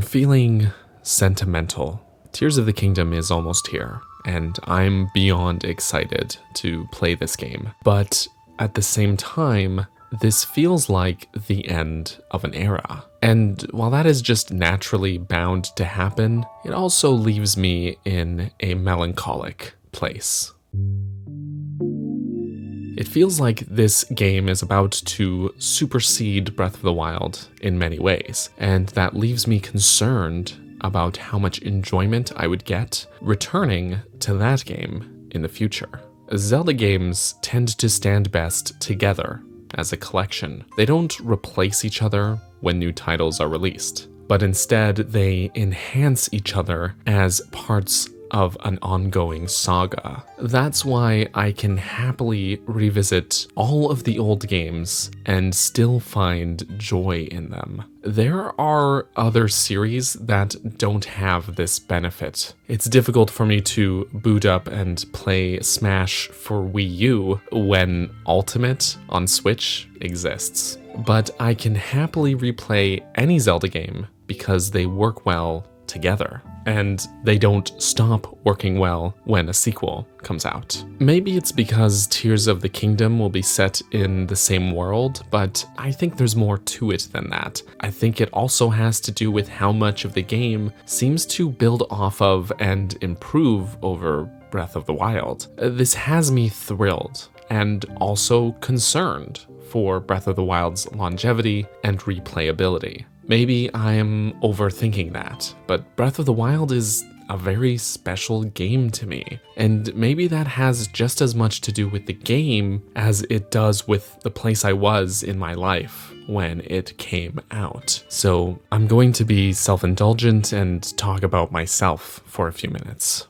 feeling sentimental. Tears of the Kingdom is almost here, and I'm beyond excited to play this game. But at the same time, this feels like the end of an era. And while that is just naturally bound to happen, it also leaves me in a melancholic place. It feels like this game is about to supersede Breath of the Wild in many ways, and that leaves me concerned about how much enjoyment I would get returning to that game in the future. Zelda games tend to stand best together as a collection. They don't replace each other when new titles are released, but instead they enhance each other as parts of an ongoing saga. That's why I can happily revisit all of the old games and still find joy in them. There are other series that don't have this benefit. It's difficult for me to boot up and play Smash for Wii U when Ultimate on Switch exists. But I can happily replay any Zelda game because they work well together, and they don't stop working well when a sequel comes out. Maybe it's because Tears of the Kingdom will be set in the same world, but I think there's more to it than that. I think it also has to do with how much of the game seems to build off of and improve over Breath of the Wild. This has me thrilled and also concerned for Breath of the Wild's longevity and replayability. Maybe I'm overthinking that, but Breath of the Wild is a very special game to me, and maybe that has just as much to do with the game as it does with the place I was in my life when it came out. So I'm going to be self-indulgent and talk about myself for a few minutes.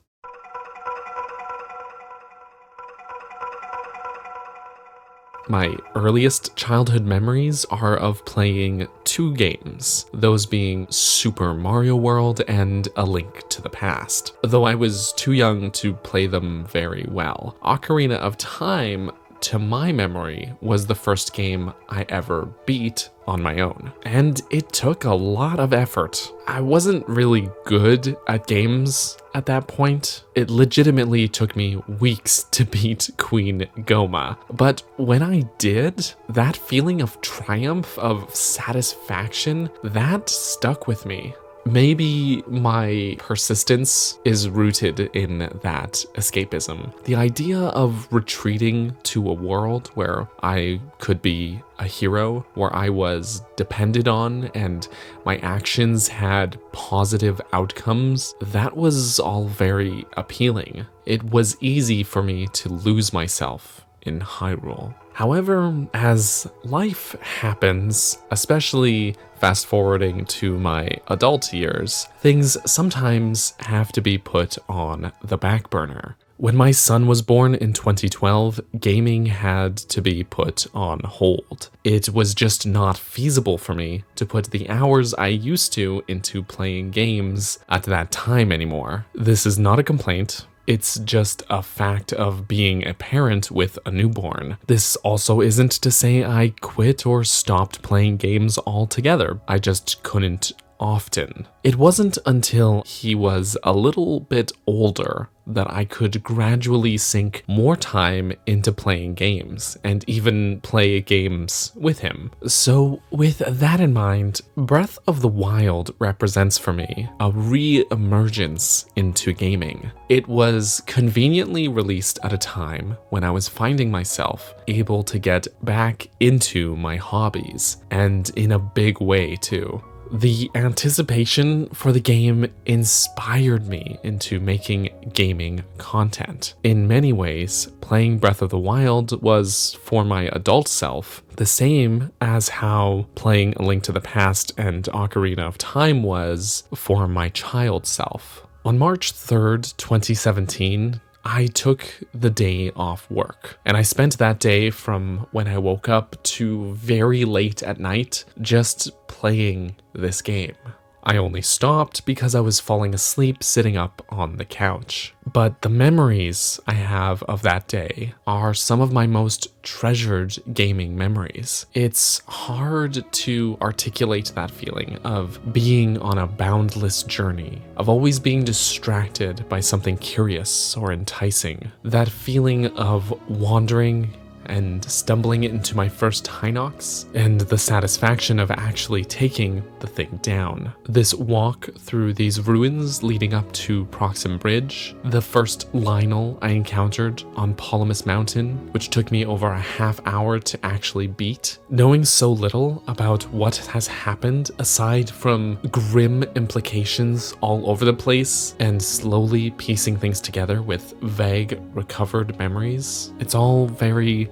My earliest childhood memories are of playing two games, those being Super Mario World and A Link to the Past, though I was too young to play them very well. Ocarina of Time, to my memory, was the first game I ever beat on my own, and it took a lot of effort. I wasn't really good at games at that point. It legitimately took me weeks to beat Queen Goma, but when I did, that feeling of triumph, of satisfaction, that stuck with me. Maybe my persistence is rooted in that escapism. The idea of retreating to a world where I could be a hero, where I was depended on and my actions had positive outcomes, that was all very appealing. It was easy for me to lose myself in Hyrule. However, as life happens, especially fast forwarding to my adult years, things sometimes have to be put on the back burner. When my son was born in 2012, gaming had to be put on hold. It was just not feasible for me to put the hours I used to into playing games at that time anymore. This is not a complaint. It's just a fact of being a parent with a newborn. This also isn't to say I quit or stopped playing games altogether. I just couldn't often. It wasn't until he was a little bit older that I could gradually sink more time into playing games and even play games with him. So with that in mind, Breath of the Wild represents for me a re-emergence into gaming. It was conveniently released at a time when I was finding myself able to get back into my hobbies, and in a big way too. The anticipation for the game inspired me into making gaming content. In many ways, playing Breath of the Wild was, for my adult self, the same as how playing A Link to the Past and Ocarina of Time was for my child self. On March 3rd, 2017, I took the day off work, and I spent that day from when I woke up to very late at night just playing this game. I only stopped because I was falling asleep sitting up on the couch. But the memories I have of that day are some of my most treasured gaming memories. It's hard to articulate that feeling of being on a boundless journey, of always being distracted by something curious or enticing. That feeling of wandering and stumbling into my first Hinox, and the satisfaction of actually taking the thing down. This walk through these ruins leading up to Proxim Bridge, the first Lionel I encountered on Polymus Mountain, which took me over a half hour to actually beat. Knowing so little about what has happened aside from grim implications all over the place, and slowly piecing things together with vague, recovered memories, it's all very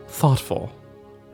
thoughtful.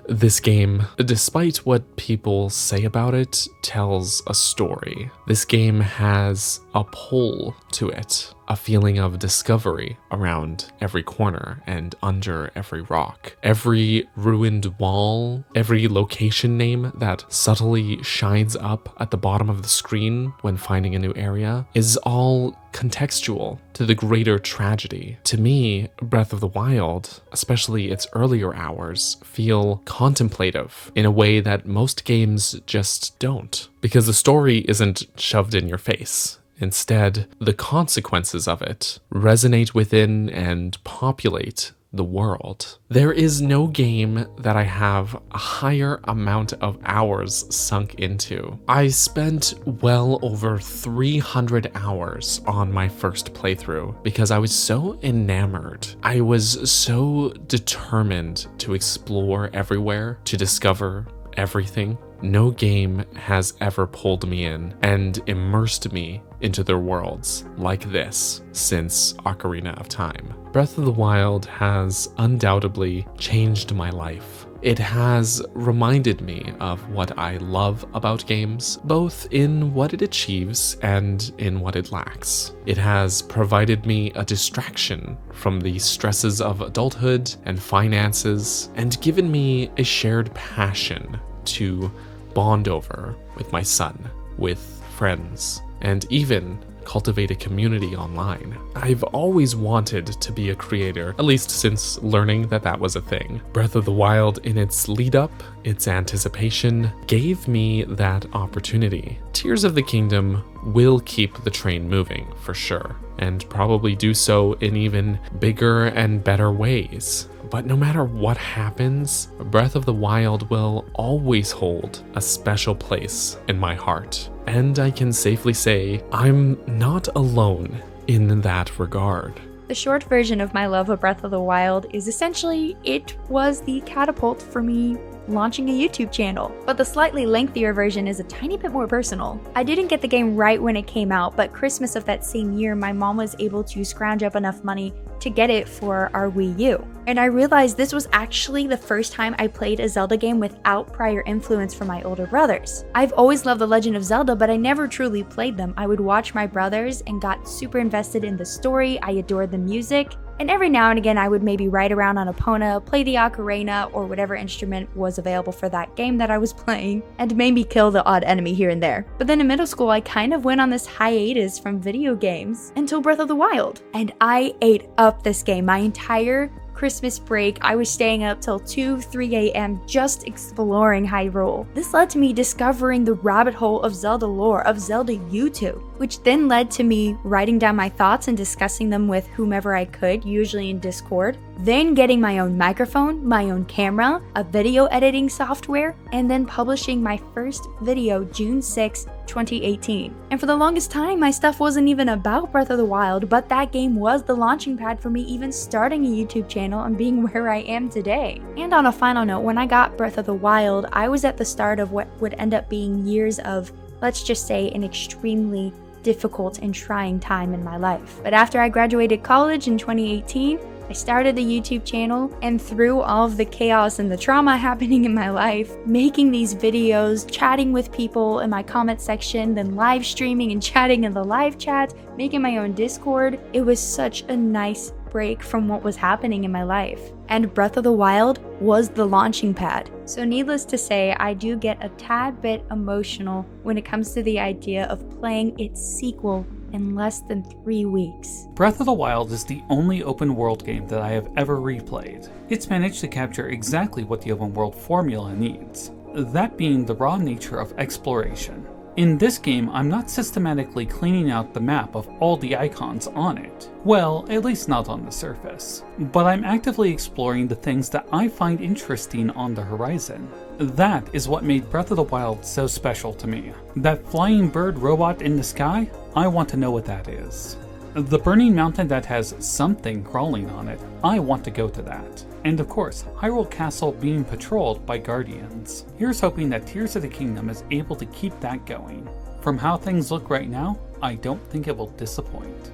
This game, despite what people say about it, tells a story. This game has a pull to it, a feeling of discovery around every corner and under every rock. Every ruined wall, every location name that subtly shines up at the bottom of the screen when finding a new area is all contextual to the greater tragedy. To me, Breath of the Wild, especially its earlier hours, feel contemplative in a way that most games just don't, because the story isn't shoved in your face. Instead, the consequences of it resonate within and populate the world. There is no game that I have a higher amount of hours sunk into. I spent well over 300 hours on my first playthrough because I was so enamored. I was so determined to explore everywhere, to discover everything. No game has ever pulled me in and immersed me into their worlds like this since Ocarina of Time. Breath of the Wild has undoubtedly changed my life. It has reminded me of what I love about games, both in what it achieves and in what it lacks. It has provided me a distraction from the stresses of adulthood and finances, and given me a shared passion to bond over with my son, with friends, and even cultivate a community online. I've always wanted to be a creator, at least since learning that that was a thing. Breath of the Wild, in its lead up, its anticipation, gave me that opportunity. Tears of the Kingdom will keep the train moving, for sure, and probably do so in even bigger and better ways. But no matter what happens, Breath of the Wild will always hold a special place in my heart. And I can safely say I'm not alone in that regard. The short version of my love of Breath of the Wild is essentially it was the catapult for me launching a YouTube channel. But the slightly lengthier version is a tiny bit more personal. I didn't get the game right when it came out, but Christmas of that same year, my mom was able to scrounge up enough money to get it for our Wii U. And I realized this was actually the first time I played a Zelda game without prior influence from my older brothers. I've always loved The Legend of Zelda, but I never truly played them. I would watch my brothers and got super invested in the story. I adored the music. And every now and again, I would maybe ride around on Epona, play the ocarina, or whatever instrument was available for that game that I was playing, and maybe kill the odd enemy here and there. But then in middle school, I kind of went on this hiatus from video games until Breath of the Wild. And I ate up this game. My entire Christmas break, I was staying up till 2, 3 a.m. just exploring Hyrule. This led to me discovering the rabbit hole of Zelda lore, of Zelda YouTube, which then led to me writing down my thoughts and discussing them with whomever I could, usually in Discord, then getting my own microphone, my own camera, a video editing software, and then publishing my first video June 6, 2018. And for the longest time, my stuff wasn't even about Breath of the Wild, but that game was the launching pad for me even starting a YouTube channel and being where I am today. And on a final note, when I got Breath of the Wild, I was at the start of what would end up being years of, let's just say, an extremely difficult and trying time in my life. But after I graduated college in 2018, I started the YouTube channel, and through all of the chaos and the trauma happening in my life, making these videos, chatting with people in my comment section, then live streaming and chatting in the live chat, making my own Discord, it was such a nice break from what was happening in my life. And Breath of the Wild was the launching pad. So needless to say, I do get a tad bit emotional when it comes to the idea of playing its sequel in less than 3 weeks. Breath of the Wild is the only open world game that I have ever replayed. It's managed to capture exactly what the open world formula needs, that being the raw nature of exploration. In this game, I'm not systematically cleaning out the map of all the icons on it. Well, at least not on the surface. But I'm actively exploring the things that I find interesting on the horizon. That is what made Breath of the Wild so special to me. That flying bird robot in the sky? I want to know what that is. The burning mountain that has something crawling on it, I want to go to that. And of course, Hyrule Castle being patrolled by guardians. Here's hoping that Tears of the Kingdom is able to keep that going. From how things look right now, I don't think it will disappoint.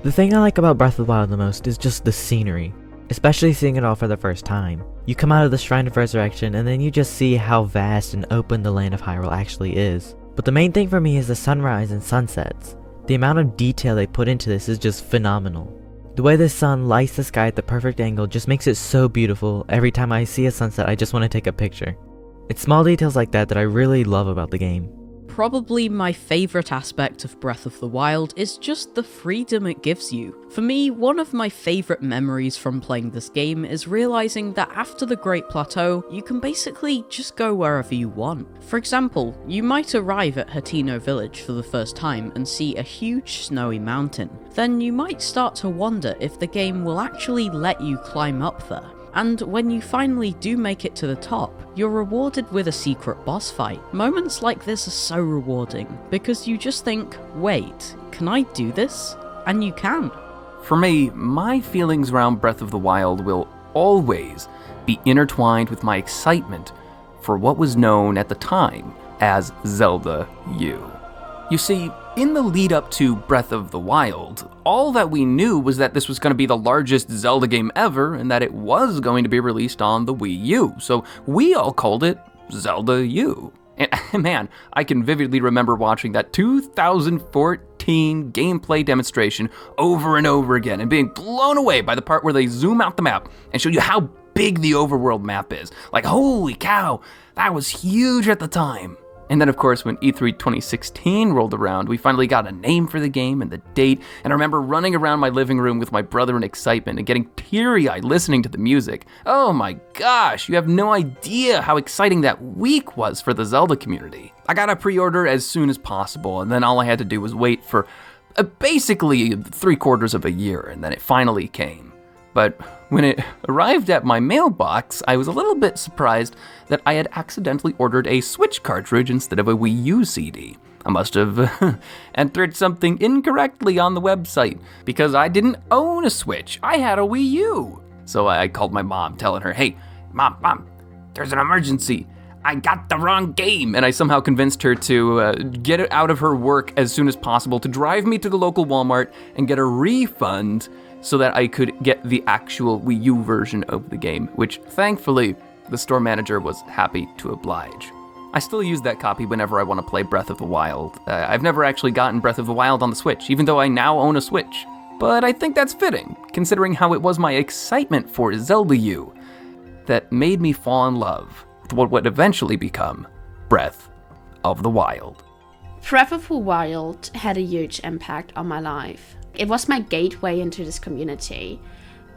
The thing I like about Breath of the Wild the most is just the scenery, especially seeing it all for the first time. You come out of the Shrine of Resurrection and then you just see how vast and open the land of Hyrule actually is. But the main thing for me is the sunrise and sunsets. The amount of detail they put into this is just phenomenal. The way the sun lights the sky at the perfect angle just makes it so beautiful. Every time I see a sunset, I just want to take a picture. It's small details like that I really love about the game. Probably my favourite aspect of Breath of the Wild is just the freedom it gives you. For me, one of my favourite memories from playing this game is realising that after the Great Plateau, you can basically just go wherever you want. For example, you might arrive at Hateno Village for the first time and see a huge snowy mountain. Then you might start to wonder if the game will actually let you climb up there. And when you finally do make it to the top, you're rewarded with a secret boss fight. Moments like this are so rewarding, because you just think, wait, can I do this? And you can. For me, my feelings around Breath of the Wild will always be intertwined with my excitement for what was known at the time as Zelda U. You see, in the lead up to Breath of the Wild, all that we knew was that this was going to be the largest Zelda game ever and that it was going to be released on the Wii U, so we all called it Zelda U. And man, I can vividly remember watching that 2014 gameplay demonstration over and over again and being blown away by the part where they zoom out the map and show you how big the overworld map is. Like, holy cow, that was huge at the time. And then, of course, when E3 2016 rolled around, we finally got a name for the game and the date, and I remember running around my living room with my brother in excitement and getting teary-eyed listening to the music. Oh my gosh, you have no idea how exciting that week was for the Zelda community. I got a pre-order as soon as possible, and then all I had to do was wait for basically 3/4 of a year, and then it finally came. But when it arrived at my mailbox, I was a little bit surprised that I had accidentally ordered a Switch cartridge instead of a Wii U CD. I must have entered something incorrectly on the website, because I didn't own a Switch. I had a Wii U. So I called my mom, telling her, hey, Mom, there's an emergency. I got the wrong game. And I somehow convinced her to get it out of her work as soon as possible, to drive me to the local Walmart and get a refund so that I could get the actual Wii U version of the game, which thankfully the store manager was happy to oblige. I still use that copy whenever I want to play Breath of the Wild. I've never actually gotten Breath of the Wild on the Switch, even though I now own a Switch. But I think that's fitting, considering how it was my excitement for Zelda U that made me fall in love with what would eventually become Breath of the Wild. Breath of the Wild had a huge impact on my life. It was my gateway into this community.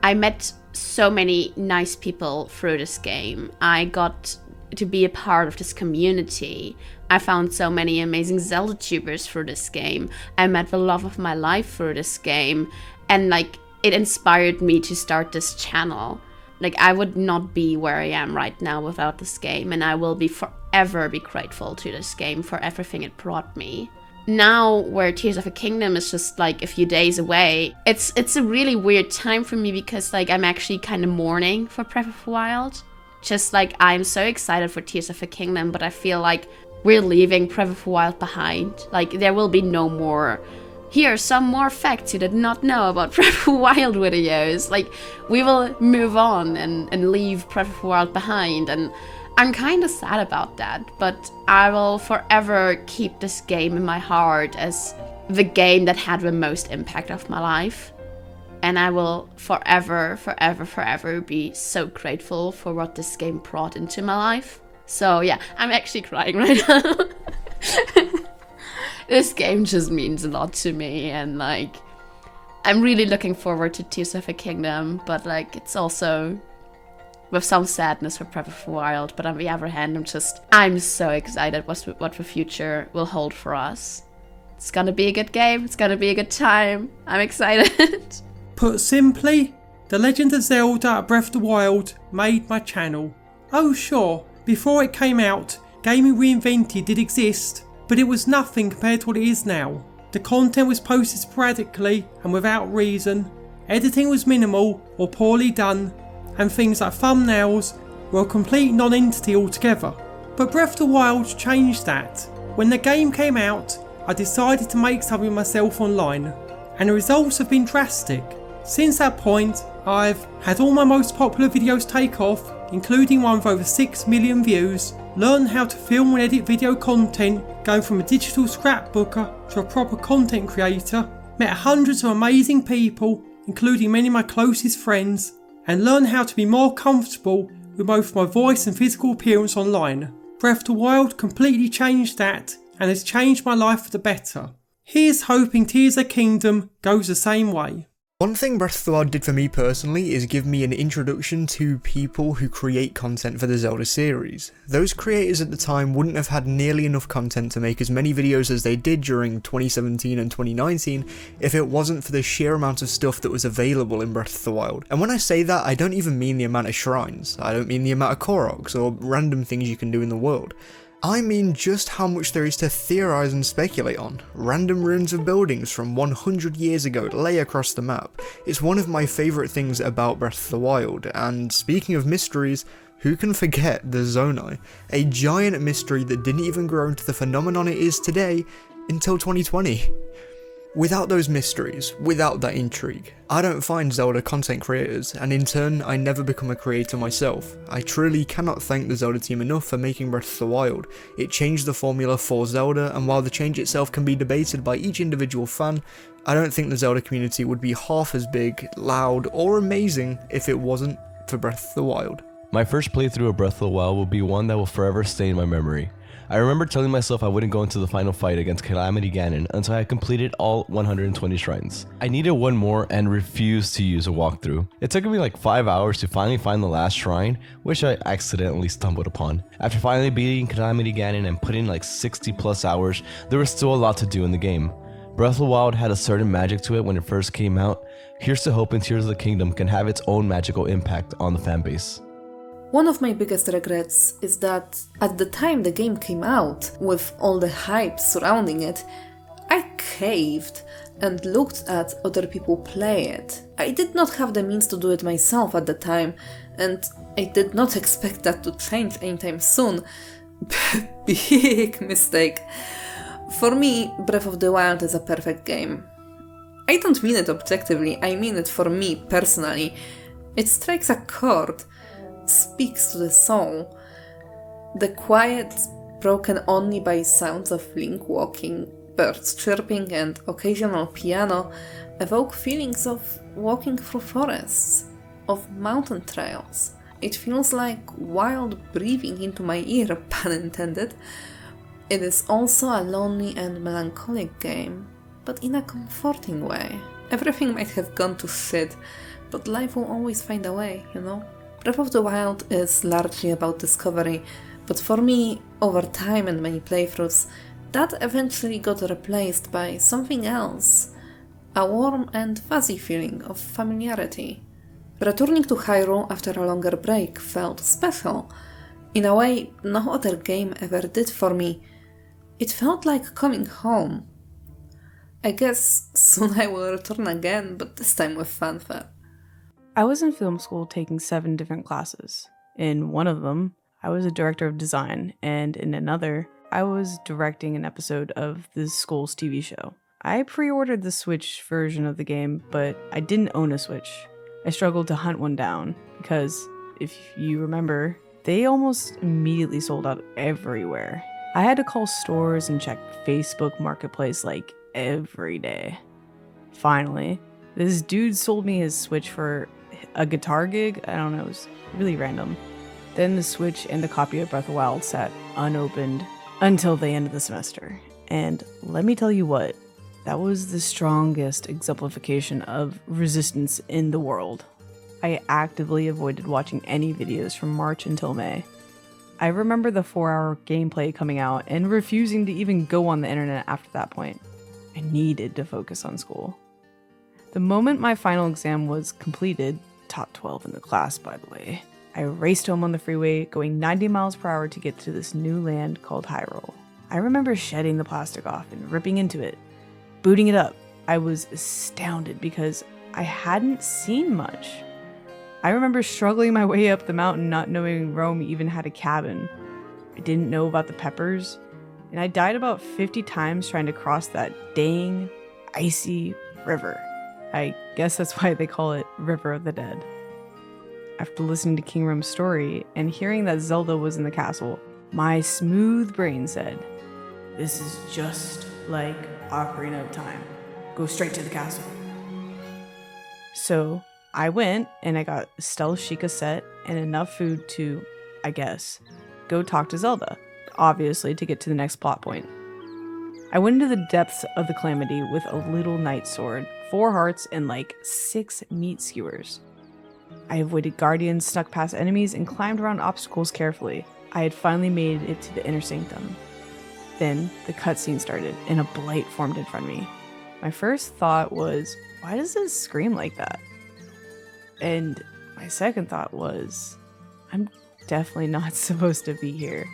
I met so many nice people through this game. I got to be a part of this community. I found so many amazing Zelda tubers through this game. I met the love of my life through this game. And it inspired me to start this channel. I would not be where I am right now without this game. And I will forever be grateful to this game for everything it brought me. Now, where Tears of the Kingdom is just a few days away, it's a really weird time for me, because I'm actually kind of mourning for Breath of the Wild. Just I'm so excited for Tears of the Kingdom, but I feel like we're leaving Breath of the Wild behind. There will be no more, here are some more facts you did not know about Breath of the Wild videos. We will move on and leave Breath of the Wild behind, and I'm kind of sad about that, but I will forever keep this game in my heart as the game that had the most impact of my life. And I will forever, forever, forever be so grateful for what this game brought into my life. So yeah, I'm actually crying right now. This game just means a lot to me, and like, I'm really looking forward to Tears of the Kingdom, but like, it's also with some sadness for Breath of the Wild. But on the other hand, I'm so excited what the future will hold for us. It's gonna be a good game. It's gonna be a good time. I'm excited. Put simply, The Legend of Zelda Breath of the Wild made my channel. Oh sure, before it came out, Gaming Reinvented did exist, but it was nothing compared to what it is now. The content was posted sporadically and without reason, editing was minimal or poorly done, and things like thumbnails were a complete non-entity altogether. But Breath of the Wild changed that. When the game came out, I decided to make something myself online, and the results have been drastic. Since that point, I've had all my most popular videos take off, including one with over 6 million views, learned how to film and edit video content, going from a digital scrapbooker to a proper content creator, met hundreds of amazing people, including many of my closest friends, and learned how to be more comfortable with both my voice and physical appearance online. Breath of the Wild completely changed that, and has changed my life for the better. Here's hoping Tears of the Kingdom goes the same way. One thing Breath of the Wild did for me personally is give me an introduction to people who create content for the Zelda series. Those creators at the time wouldn't have had nearly enough content to make as many videos as they did during 2017 and 2019 if it wasn't for the sheer amount of stuff that was available in Breath of the Wild. And when I say that, I don't even mean the amount of shrines, I don't mean the amount of Koroks or random things you can do in the world. I mean just how much there is to theorise and speculate on. Random ruins of buildings from 100 years ago lay across the map. It's one of my favourite things about Breath of the Wild, and speaking of mysteries, who can forget the Zonai? A giant mystery that didn't even grow into the phenomenon it is today until 2020. Without those mysteries, without that intrigue, I don't find Zelda content creators, and in turn, I never become a creator myself. I truly cannot thank the Zelda team enough for making Breath of the Wild. It changed the formula for Zelda, and while the change itself can be debated by each individual fan, I don't think the Zelda community would be half as big, loud, or amazing if it wasn't for Breath of the Wild. My first playthrough of Breath of the Wild will be one that will forever stay in my memory. I remember telling myself I wouldn't go into the final fight against Calamity Ganon until I had completed all 120 shrines. I needed one more and refused to use a walkthrough. It took me like 5 hours to finally find the last shrine, which I accidentally stumbled upon. After finally beating Calamity Ganon and putting like 60 plus hours, there was still a lot to do in the game. Breath of the Wild had a certain magic to it when it first came out. Here's to hoping Tears of the Kingdom can have its own magical impact on the fanbase. One of my biggest regrets is that at the time the game came out, with all the hype surrounding it, I caved and looked at other people play it. I did not have the means to do it myself at the time, and I did not expect that to change anytime soon. Big mistake. For me, Breath of the Wild is a perfect game. I don't mean it objectively, I mean it for me personally. It strikes a chord, speaks to the soul. The quiet, broken only by sounds of Link walking, birds chirping, and occasional piano, evoke feelings of walking through forests, of mountain trails. It feels like wild breathing into my ear, pun intended. It is also a lonely and melancholic game, but in a comforting way. Everything might have gone to shit, but life will always find a way, you know? Breath of the Wild is largely about discovery, but for me, over time and many playthroughs, that eventually got replaced by something else. A warm and fuzzy feeling of familiarity. Returning to Hyrule after a longer break felt special, in a way no other game ever did for me. It felt like coming home. I guess soon I will return again, but this time with fanfare. I was in film school taking 7 different classes. In one of them, I was a director of design, and in another, I was directing an episode of the school's TV show. I pre-ordered the Switch version of the game, but I didn't own a Switch. I struggled to hunt one down, because, if you remember, they almost immediately sold out everywhere. I had to call stores and check Facebook Marketplace like every day. Finally, This dude sold me his Switch for a guitar gig. I don't know, it was really random. Then the Switch and the copy of Breath of the Wild sat unopened until the end of the semester. And let me tell you what, that was the strongest exemplification of resistance in the world. I actively avoided watching any videos from March until May. I remember the 4-hour gameplay coming out and refusing to even go on the internet after that point. I needed to focus on school. The moment my final exam was completed, top 12 in the class by the way, I raced home on the freeway going 90 miles per hour to get to this new land called Hyrule. I remember shedding the plastic off and ripping into it, booting it up. I was astounded because I hadn't seen much. I remember struggling my way up the mountain not knowing Rome even had a cabin. I didn't know about the peppers, and I died about 50 times trying to cross that dang, icy river. I guess that's why they call it River of the Dead. After listening to King Rome's story and hearing that Zelda was in the castle, my smooth brain said, "This is just like Ocarina of Time. Go straight to the castle." So I went and I got a Stealth Sheikah set and enough food to, I guess, go talk to Zelda, obviously to get to the next plot point. I went into the depths of the Calamity with a little knight sword, 4 hearts, and like 6 meat skewers. I avoided guardians, snuck past enemies, and climbed around obstacles carefully. I had finally made it to the inner sanctum. Then the cutscene started, and a blight formed in front of me. My first thought was, why does it scream like that? And my second thought was, I'm definitely not supposed to be here.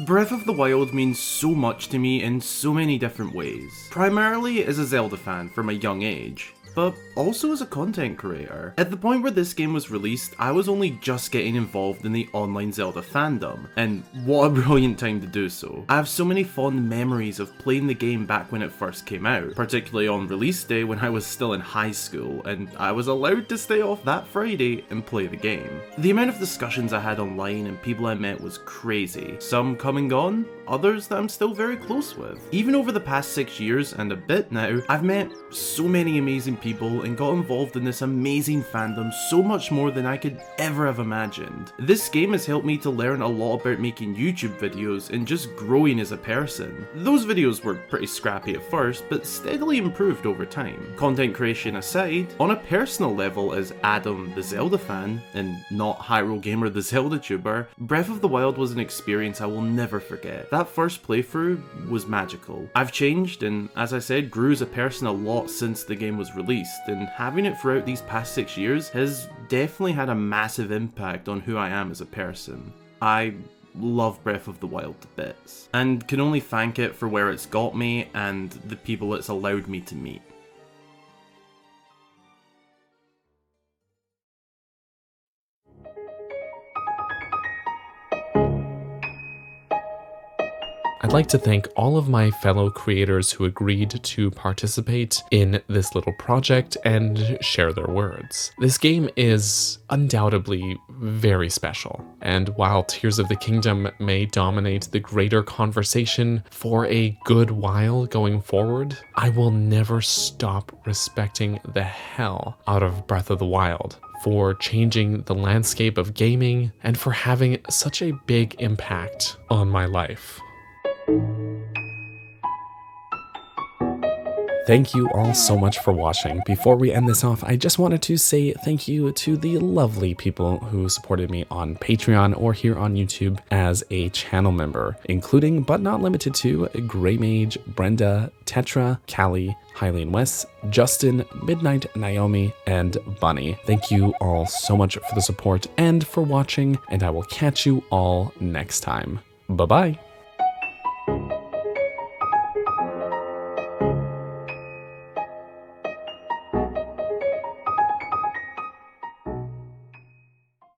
Breath of the Wild means so much to me in so many different ways. Primarily as a Zelda fan from a young age, but also as a content creator. At the point where this game was released, I was only just getting involved in the online Zelda fandom, and what a brilliant time to do so. I have so many fond memories of playing the game back when it first came out, particularly on release day when I was still in high school, and I was allowed to stay off that Friday and play the game. The amount of discussions I had online and people I met was crazy, some come and gone, others that I'm still very close with. Even over the past 6 years and a bit now, I've met so many amazing people and got involved in this amazing fandom so much more than I could ever have imagined. This game has helped me to learn a lot about making YouTube videos and just growing as a person. Those videos were pretty scrappy at first, but steadily improved over time. Content creation aside, on a personal level as Adam the Zelda fan, and not Hyrule Gamer the Zelda tuber, Breath of the Wild was an experience I will never forget. That first playthrough was magical. I've changed and, as I said, grew as a person a lot since the game was released, and having it throughout these past 6 years has definitely had a massive impact on who I am as a person. I love Breath of the Wild to bits, and can only thank it for where it's got me and the people it's allowed me to meet. I'd like to thank all of my fellow creators who agreed to participate in this little project and share their words. This game is undoubtedly very special, and while Tears of the Kingdom may dominate the greater conversation for a good while going forward, I will never stop respecting the hell out of Breath of the Wild for changing the landscape of gaming and for having such a big impact on my life. Thank you all so much for watching. Before we end this off, I just wanted to say thank you to the lovely people who supported me on Patreon or here on YouTube as a channel member, including but not limited to Grey Mage, Brenda, Tetra, Callie, Hylian West, Justin, Midnight Naomi, and Bunny. Thank you all so much for the support and for watching, and I will catch you all next time. Bye-bye.